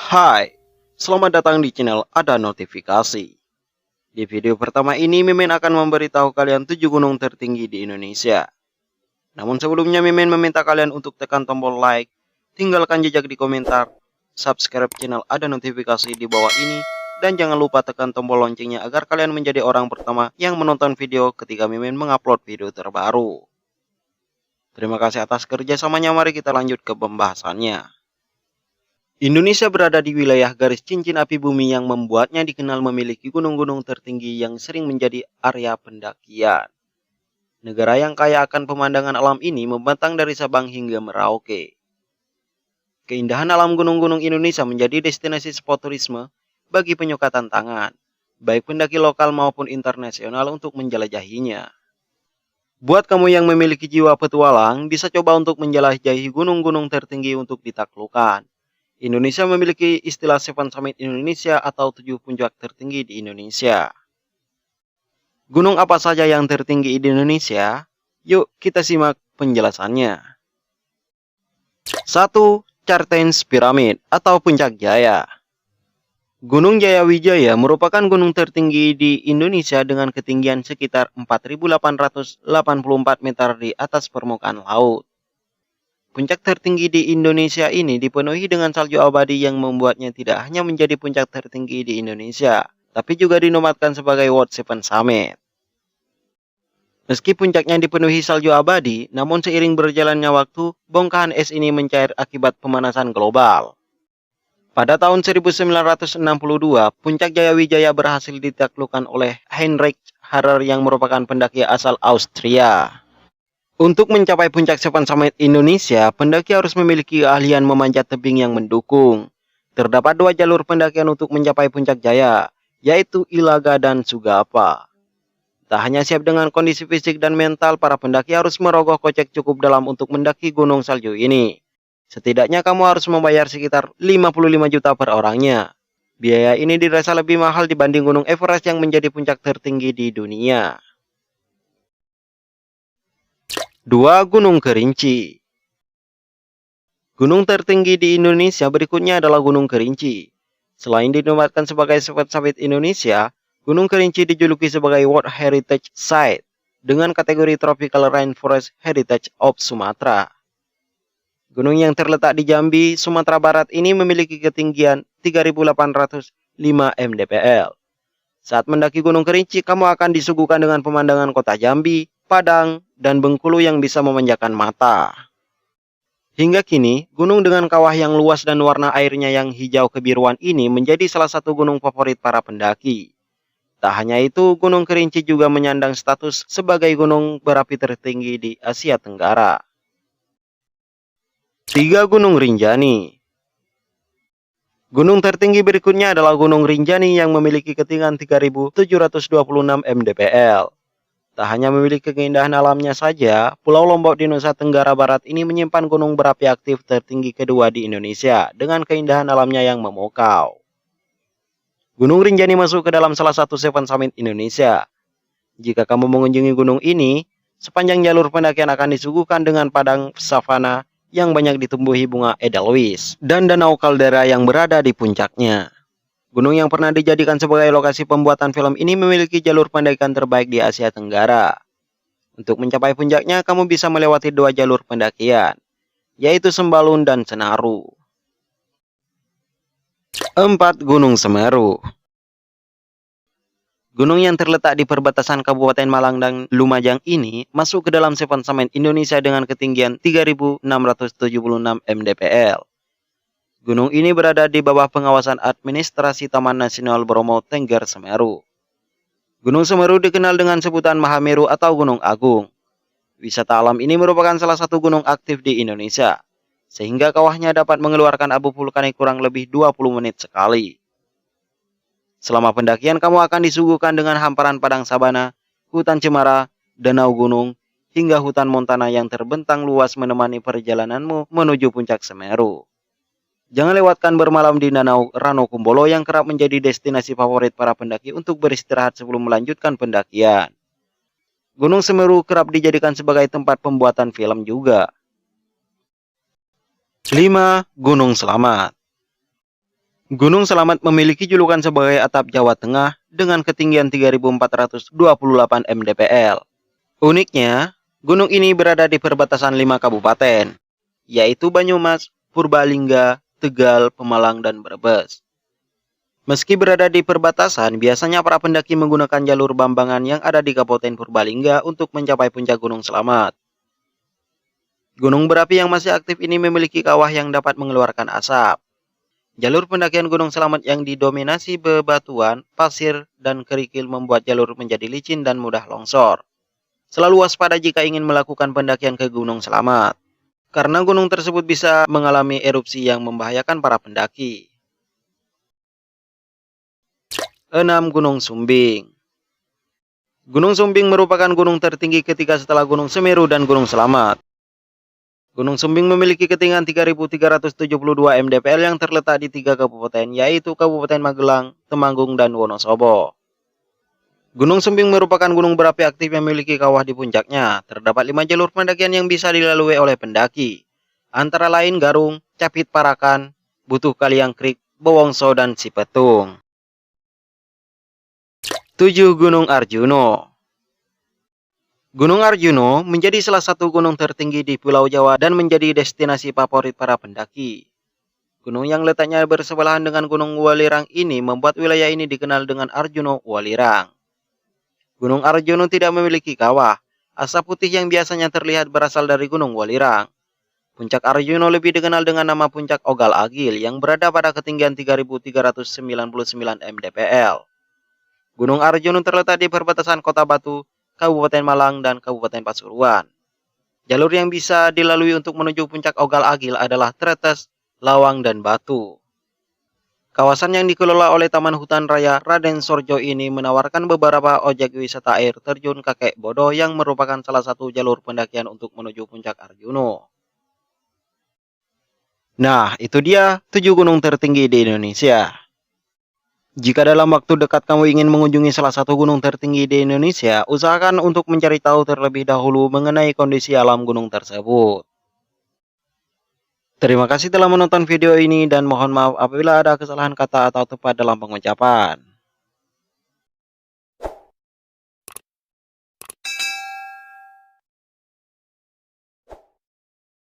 Hai, selamat datang di channel Ada Notifikasi. Di video pertama ini, Mimin akan memberitahu kalian 7 gunung tertinggi di Indonesia. Namun sebelumnya, Mimin meminta kalian untuk tekan tombol like, tinggalkan jejak di komentar, subscribe channel Ada Notifikasi di bawah ini, dan jangan lupa tekan tombol loncengnya agar kalian menjadi orang pertama yang menonton video ketika Mimin mengupload video terbaru. Terima kasih atas kerjasamanya, mari kita lanjut ke pembahasannya. Indonesia berada di wilayah garis cincin api bumi yang membuatnya dikenal memiliki gunung-gunung tertinggi yang sering menjadi area pendakian. Negara yang kaya akan pemandangan alam ini membentang dari Sabang hingga Merauke. Keindahan alam gunung-gunung Indonesia menjadi destinasi spot turisme bagi penyuka tantangan, baik pendaki lokal maupun internasional untuk menjelajahinya. Buat kamu yang memiliki jiwa petualang, bisa coba untuk menjelajahi gunung-gunung tertinggi untuk ditaklukkan. Indonesia memiliki istilah Seven Summit Indonesia atau 7 puncak tertinggi di Indonesia. Gunung apa saja yang tertinggi di Indonesia? Yuk kita simak penjelasannya. 1. Cartens Pyramid atau Puncak Jaya. Gunung Jayawijaya merupakan gunung tertinggi di Indonesia dengan ketinggian sekitar 4.884 meter di atas permukaan laut. Puncak tertinggi di Indonesia ini dipenuhi dengan salju abadi yang membuatnya tidak hanya menjadi puncak tertinggi di Indonesia, tapi juga dinobatkan sebagai World Seven Summit. Meski puncaknya dipenuhi salju abadi, namun seiring berjalannya waktu, bongkahan es ini mencair akibat pemanasan global. Pada tahun 1962, puncak Jayawijaya berhasil ditaklukkan oleh Heinrich Harrer yang merupakan pendaki asal Austria. Untuk mencapai puncak Seven Summit Indonesia, pendaki harus memiliki keahlian memanjat tebing yang mendukung. Terdapat 2 jalur pendakian untuk mencapai puncak Jaya, yaitu Ilaga dan Sugapa. Tak hanya siap dengan kondisi fisik dan mental, para pendaki harus merogoh kocek cukup dalam untuk mendaki gunung salju ini. Setidaknya kamu harus membayar sekitar 55 juta per orangnya. Biaya ini dirasa lebih mahal dibanding gunung Everest yang menjadi puncak tertinggi di dunia. 2. Gunung Kerinci. Gunung tertinggi di Indonesia berikutnya adalah Gunung Kerinci. Selain dinobatkan sebagai Seven Summit Indonesia, Gunung Kerinci dijuluki sebagai World Heritage Site dengan kategori Tropical Rainforest Heritage of Sumatra. Gunung yang terletak di Jambi, Sumatera Barat ini memiliki ketinggian 3.805 mdpl. Saat mendaki Gunung Kerinci, kamu akan disuguhkan dengan pemandangan kota Jambi, Padang, dan Bengkulu yang bisa memanjakan mata. Hingga kini, gunung dengan kawah yang luas dan warna airnya yang hijau kebiruan ini menjadi salah satu gunung favorit para pendaki. Tak hanya itu, Gunung Kerinci juga menyandang status sebagai gunung berapi tertinggi di Asia Tenggara. 3. Gunung Rinjani. Gunung tertinggi berikutnya adalah Gunung Rinjani yang memiliki ketinggian 3.726 mdpl. Tak hanya memiliki keindahan alamnya saja, Pulau Lombok di Nusa Tenggara Barat ini menyimpan gunung berapi aktif tertinggi kedua di Indonesia dengan keindahan alamnya yang memukau. Gunung Rinjani masuk ke dalam salah satu Seven Summit Indonesia. Jika kamu mengunjungi gunung ini, sepanjang jalur pendakian akan disuguhkan dengan padang savana yang banyak ditumbuhi bunga edelweiss dan danau kaldera yang berada di puncaknya. Gunung yang pernah dijadikan sebagai lokasi pembuatan film ini memiliki jalur pendakian terbaik di Asia Tenggara. Untuk mencapai puncaknya, kamu bisa melewati 2 jalur pendakian, yaitu Sembalun dan Senaru. 4. Gunung Semeru. Gunung yang terletak di perbatasan Kabupaten Malang dan Lumajang ini masuk ke dalam Seven Summit Indonesia dengan ketinggian 3.676 mdpl. Gunung ini berada di bawah pengawasan administrasi Taman Nasional Bromo Tengger Semeru. Gunung Semeru dikenal dengan sebutan Mahameru atau Gunung Agung. Wisata alam ini merupakan salah satu gunung aktif di Indonesia, sehingga kawahnya dapat mengeluarkan abu vulkanik kurang lebih 20 menit sekali. Selama pendakian kamu akan disuguhkan dengan hamparan padang sabana, hutan cemara, danau gunung, hingga hutan montana yang terbentang luas menemani perjalananmu menuju puncak Semeru. Jangan lewatkan bermalam di Danau Ranokumbolo yang kerap menjadi destinasi favorit para pendaki untuk beristirahat sebelum melanjutkan pendakian. Gunung Semeru kerap dijadikan sebagai tempat pembuatan film juga. 5. Gunung Selamat. Gunung Selamat memiliki julukan sebagai atap Jawa Tengah dengan ketinggian 3.428 mdpl. Uniknya, gunung ini berada di perbatasan 5 kabupaten, yaitu Banyumas, Purbalingga, Tegal, Pemalang, dan Brebes. Meski berada di perbatasan, biasanya para pendaki menggunakan jalur Bambangan yang ada di Kabupaten Purbalingga untuk mencapai puncak Gunung Selamat. Gunung berapi yang masih aktif ini memiliki kawah yang dapat mengeluarkan asap. Jalur pendakian Gunung Selamat yang didominasi bebatuan, pasir, dan kerikil membuat jalur menjadi licin dan mudah longsor. Selalu waspada jika ingin melakukan pendakian ke Gunung Selamat, karena gunung tersebut bisa mengalami erupsi yang membahayakan para pendaki. 6. Gunung Sumbing. Gunung Sumbing merupakan gunung tertinggi ketiga setelah Gunung Semeru dan Gunung Selamat. Gunung Sumbing memiliki ketinggian 3.372 mdpl yang terletak di 3 kabupaten, yaitu Kabupaten Magelang, Temanggung, dan Wonosobo. Gunung Sumbing merupakan gunung berapi aktif yang memiliki kawah di puncaknya. Terdapat 5 jalur pendakian yang bisa dilalui oleh pendaki, antara lain Garung, Capit Parakan, Butuh Kaliang Krik, Bowongso, dan Cipetung. 7. Gunung Arjuno. Gunung Arjuno menjadi salah satu gunung tertinggi di Pulau Jawa dan menjadi destinasi favorit para pendaki. Gunung yang letaknya bersebelahan dengan Gunung Welirang ini membuat wilayah ini dikenal dengan Arjuno Welirang. Gunung Arjuno tidak memiliki kawah. Asap putih yang biasanya terlihat berasal dari Gunung Welirang. Puncak Arjuno lebih dikenal dengan nama Puncak Ogal Agil yang berada pada ketinggian 3.399 mdpl. Gunung Arjuno terletak di perbatasan Kota Batu, Kabupaten Malang, dan Kabupaten Pasuruan. Jalur yang bisa dilalui untuk menuju Puncak Ogal Agil adalah Tretes, Lawang, dan Batu. Kawasan yang dikelola oleh Taman Hutan Raya Raden Sorjo ini menawarkan beberapa objek wisata air terjun Kakek Bodo yang merupakan salah satu jalur pendakian untuk menuju Puncak Arjuno. Nah, itu dia 7 gunung tertinggi di Indonesia. Jika dalam waktu dekat kamu ingin mengunjungi salah satu gunung tertinggi di Indonesia, usahakan untuk mencari tahu terlebih dahulu mengenai kondisi alam gunung tersebut. Terima kasih telah menonton video ini dan mohon maaf apabila ada kesalahan kata atau tepat dalam pengucapan.